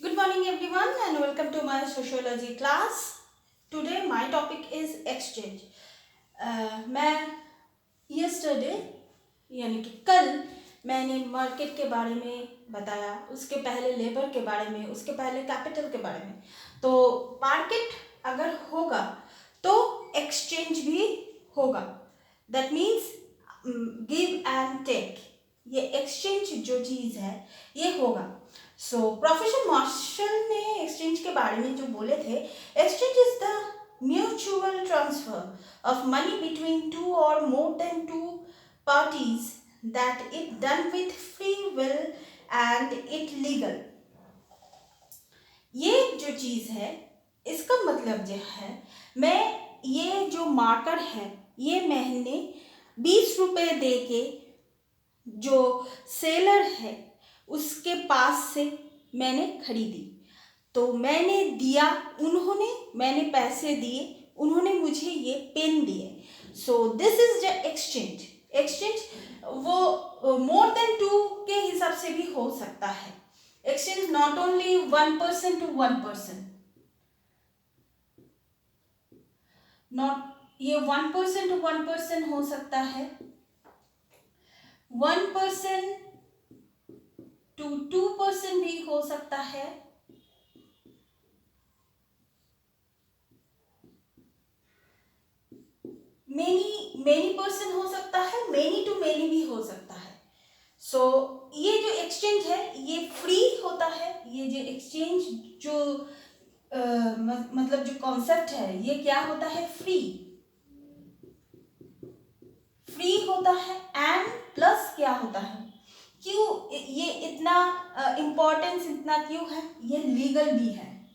Good morning everyone and welcome to my sociology class. Today my topic is exchange. मैं yesterday यानी कि कल मैंने मार्केट के बारे में बताया, उसके पहले लेबर के बारे में, उसके पहले कैपिटल के बारे में. तो मार्केट अगर होगा तो एक्सचेंज भी होगा. That means give and take. ये एक्सचेंज जो चीज़ है ये होगा. सो प्रोफेसर मार्शल ने एक्सचेंज के बारे में जो बोले थे, exchange is the mutual transfer of money between two or more than two parties that it done with free will and it legal. ये जो चीज़ है इसका मतलब जो है, मैं ये जो मार्कर है ये महीने 20 रुपये दे के जो सेलर है उसके पास से मैंने खरीदी. तो मैंने दिया, मैंने पैसे दिए, उन्होंने मुझे ये पेन दिए. सो this is the exchange. Exchange वो मोर देन टू के हिसाब से भी हो सकता है. Exchange not only 1% to 1%, not ये 1% टू 1% हो सकता है, 1% टू 2% भी हो सकता है, मेनी पर्सन हो सकता है, मेनी टू मेनी भी हो सकता है. सो ये जो एक्सचेंज है ये फ्री होता है. ये जो एक्सचेंज जो मतलब जो कॉन्सेप्ट है ये क्या होता है, फ्री होता है. एंड प्लस क्या होता है, क्यों ये इतना इम्पोर्टेंस इतना क्यों है, ये लीगल भी है.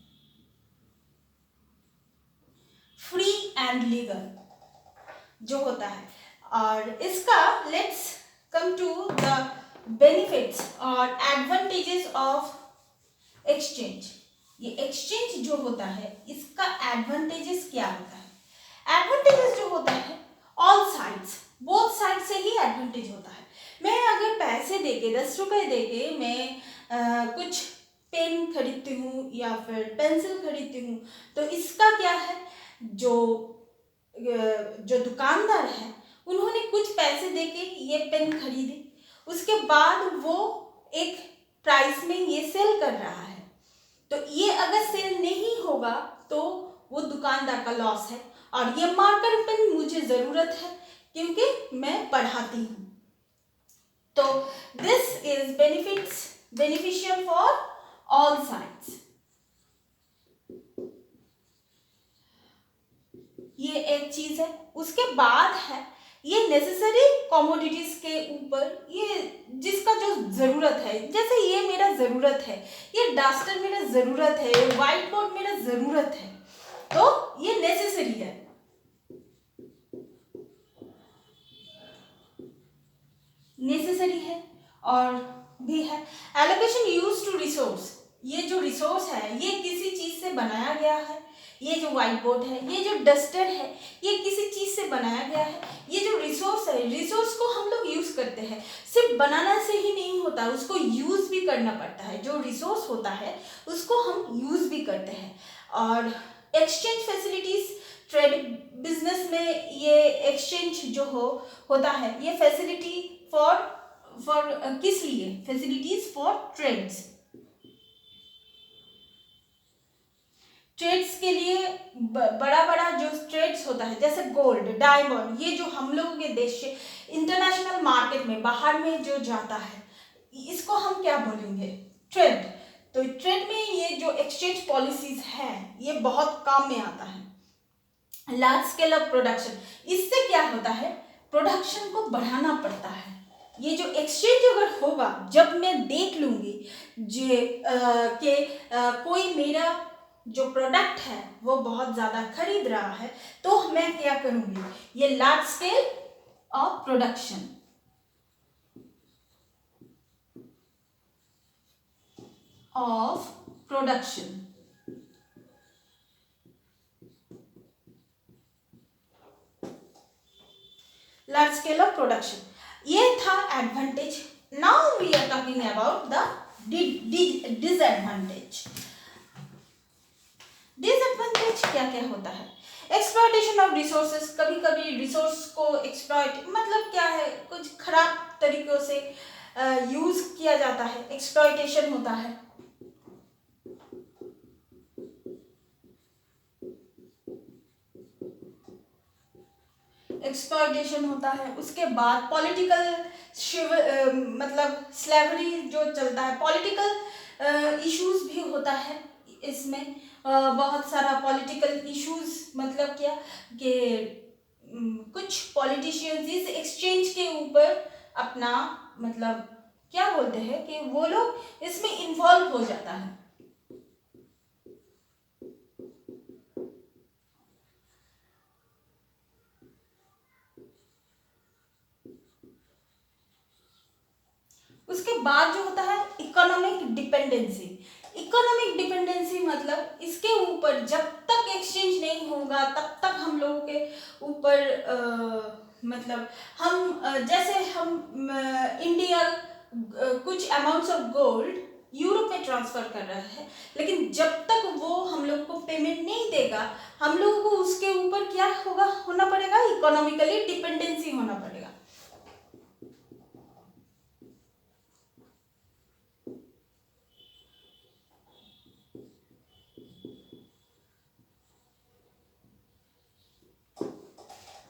फ्री एंड लीगल जो होता है. और इसका let's come to the benefits और एडवांटेजेस ऑफ एक्सचेंज. ये एक्सचेंज जो होता है इसका एडवांटेजेस क्या होता है. एडवांटेजेस जो होता है ऑल साइड्स, बोथ साइड से ही एडवांटेज होता है. मैं अगर पैसे देके 10 रुपये देके मैं कुछ पेन खरीदती हूँ या फिर पेंसिल खरीदती हूँ, तो इसका क्या है, जो दुकानदार है उन्होंने कुछ पैसे देके ये पेन खरीदी, उसके बाद वो एक प्राइस में ये सेल कर रहा है. तो ये अगर सेल नहीं होगा तो वो दुकानदार का लॉस है. और ये मार्कर पेन मुझे ज़रूरत है क्योंकि मैं पढ़ाती हूँ. तो this is beneficial for all sides. ये एक चीज है. उसके बाद है ये नेसेसरी कमोडिटीज के ऊपर, ये जिसका जो ज़रूरत है, जैसे ये मेरा ज़रूरत है, ये डस्टर मेरा ज़रूरत है, व्हाइट बोर्ड मेरा ज़रूरत है, तो ये नेसेसरी है. और भी है एलोकेशन यूज टू रिसोर्स. ये जो रिसोर्स है ये किसी चीज़ से बनाया गया है. ये जो व्हाइट बोर्ड है, ये जो डस्टर है, ये किसी चीज़ से बनाया गया है. ये जो रिसोर्स है, रिसोर्स को हम लोग यूज़ करते हैं. सिर्फ बनाना से ही नहीं होता, उसको यूज़ भी करना पड़ता है. जो रिसोर्स होता है उसको हम यूज़ भी करते हैं. और एक्सचेंज फैसिलिटीज़, ट्रेड बिजनेस में ये एक्सचेंज जो होता है, ये फैसिलिटी फॉर किस लिए, फैसिलिटीज फॉर ट्रेड्स. ट्रेड्स के लिए बड़ा बड़ा जो ट्रेड्स होता है, जैसे गोल्ड, डायमंड, ये जो हम लोगों के देश से इंटरनेशनल मार्केट में बाहर में जो जाता है, इसको हम क्या बोलेंगे, ट्रेड. तो ट्रेड में ये जो एक्सचेंज पॉलिसीज है ये बहुत काम में आता है. लार्ज स्केल ऑफ प्रोडक्शन, इससे क्या होता है, प्रोडक्शन को बढ़ाना पड़ता है. ये जो एक्सचेंज अगर होगा, जब मैं देख लूँगी कि कोई मेरा जो प्रोडक्ट है वो बहुत ज़्यादा खरीद रहा है, तो मैं क्या करूँगी, ये large scale of production. Large scale of production, ये था advantage. Now we are talking about the disadvantage. Disadvantage क्या क्या होता है? एक्सप्लॉयटेशन ऑफ रिसोर्सेज, कभी कभी रिसोर्स को एक्सप्लॉयट मतलब क्या है, कुछ खराब तरीकों से यूज किया जाता है, एक्सप्लॉयटेशन होता है। एक्सप्लॉयटेशन होता है। उसके बाद पॉलिटिकल मतलब स्लेवरी जो चलता है, पॉलिटिकल इश्यूज भी होता है इसमें। बहुत सारा पॉलिटिकल इश्यूज मतलब क्या कि कुछ पॉलिटिशियंस इस एक्सचेंज के ऊपर अपना मतलब क्या बोलते हैं कि वो लोग इसमें इन्वॉल्व हो जाता है। उसके बाद जो होता है इकोनॉमिक डिपेंडेंसी। इकोनॉमिक डिपेंडेंसी मतलब इसके ऊपर जब तक एक्सचेंज नहीं होगा तब तक हम लोगों के ऊपर मतलब हम जैसे हम इंडिया कुछ अमाउंट्स ऑफ गोल्ड यूरोप में ट्रांसफर कर रहा है, लेकिन जब तक वो हम लोग को पेमेंट नहीं देगा हम लोगों को उसके ऊपर क्या होना पड़ेगा, इकोनॉमिकली डिपेंडेंसी होना पड़ेगा।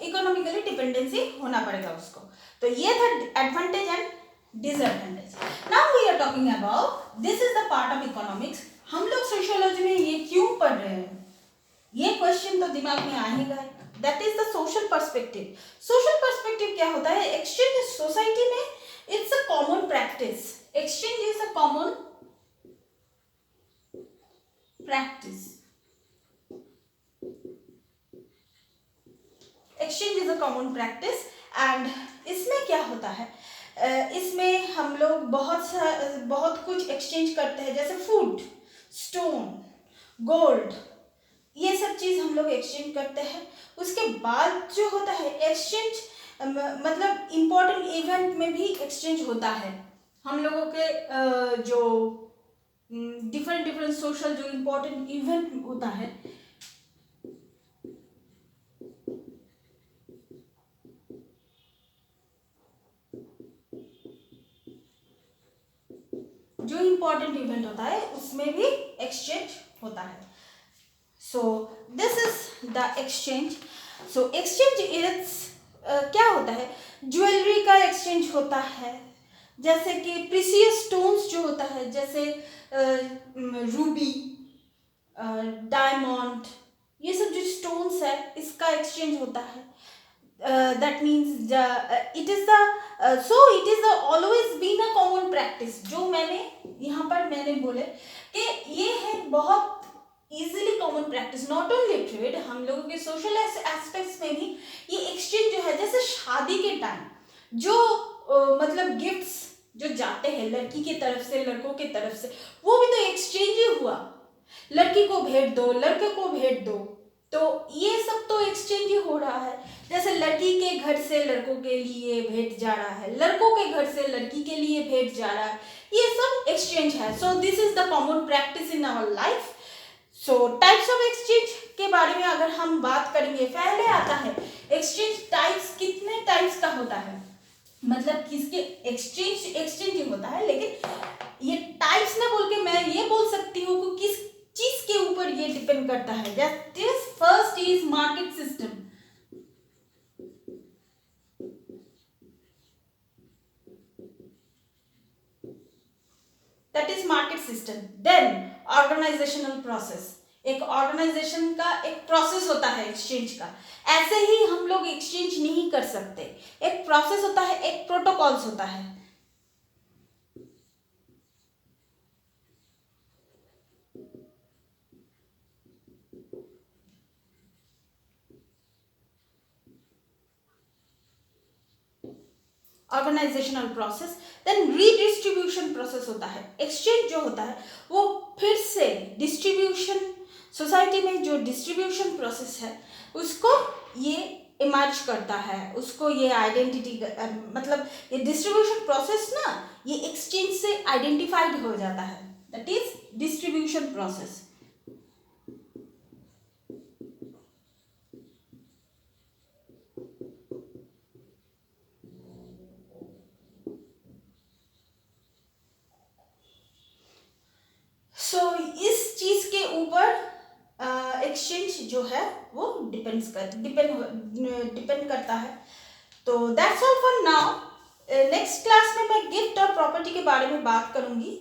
इकोनॉमिकली डिपेंडेंसी होना पड़ेगा उसको। तो ये था advantage and disadvantage. Now we are talking about this is the part of economics. हम लोग सोशियोलॉजी में ये क्यों पढ़ रहे हैं, ये क्वेश्चन तो दिमाग में आएगा। That is the social perspective. Social perspective क्या होता है? एक्सचेंज सोसाइटी में it's a common practice. Exchange is a common practice. Exchange is a common practice and इसमें क्या होता है, इसमें हम लोग बहुत कुछ एक्सचेंज करते हैं, जैसे फूड, स्टोन, गोल्ड, ये सब चीज हम लोग एक्सचेंज करते हैं। उसके बाद जो होता है एक्सचेंज मतलब इम्पोर्टेंट इवेंट में भी एक्सचेंज होता है। हम लोगों के जो डिफरेंट डिफरेंट सोशल जो इम्पोर्टेंट इवेंट होता है, जो इम्पोर्टेंट इवेंट होता है उसमें भी एक्सचेंज होता है। So this is the exchange. So exchange is क्या होता है, ज्वेलरी का एक्सचेंज होता है, जैसे कि प्रीसियस स्टोन्स जो होता है, जैसे रूबी, डायमंड, ये सब जो स्टोन्स है इसका एक्सचेंज होता है। that means it is the so it is the always been a common practice। जो मैंने बोले कि ये है बहुत easily common practice. Not only trade, हम लोगों के सोशल एस्पेक्ट्स में भी ये एक्सचेंज जो है, जैसे शादी के टाइम जो मतलब गिफ्ट्स जो जाते हैं लड़की की तरफ से लड़कों की तरफ से, वो भी तो एक्सचेंज ही हुआ। लड़की को भेंट दो, लड़के को भेंट दो, तो ये सब तो एक्सचेंज ही हो रहा है। जैसे लड़की के घर से लड़कों के लिए भेंट जा रहा है, लड़कों के घर से लड़की के लिए भेंट जा रहा है, ये सब एक्सचेंज है। So this is the common practice in our life. So types of exchange के बारे में अगर हम बात करेंगे, पहले आता है एक्सचेंज टाइप्स। कितने टाइप्स का होता है, मतलब किसके एक्सचेंज ही होता है, लेकिन ये टाइप्स ना बोल के मैं ये बोल सकती हूँ कि किस चीज के ऊपर ये डिपेंड करता है। जैसे first is market system. That is market system. Then organizational process. एक ऑर्गेनाइजेशन का एक प्रोसेस होता है एक्सचेंज का। ऐसे ही हम लोग एक्सचेंज नहीं कर सकते, एक प्रोसेस होता है, एक प्रोटोकॉल्स होता है। Organizational process. Then redistribution process होता है। एक्सचेंज जो होता है वो फिर से डिस्ट्रीब्यूशन, सोसाइटी में जो डिस्ट्रीब्यूशन प्रोसेस है उसको ये इमर्ज करता है, उसको ये आइडेंटिटी मतलब ये डिस्ट्रीब्यूशन प्रोसेस ना ये एक्सचेंज से आइडेंटिफाइड हो जाता है, दैट इज डिस्ट्रीब्यूशन प्रोसेस। सो इस चीज के ऊपर एक्सचेंज जो है वो डिपेंड करता है। तो that's all for now. Next class में मैं गिफ्ट और प्रॉपर्टी के बारे में बात करूंगी।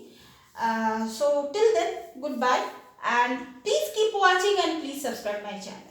So till then goodbye and please keep watching and please subscribe my channel.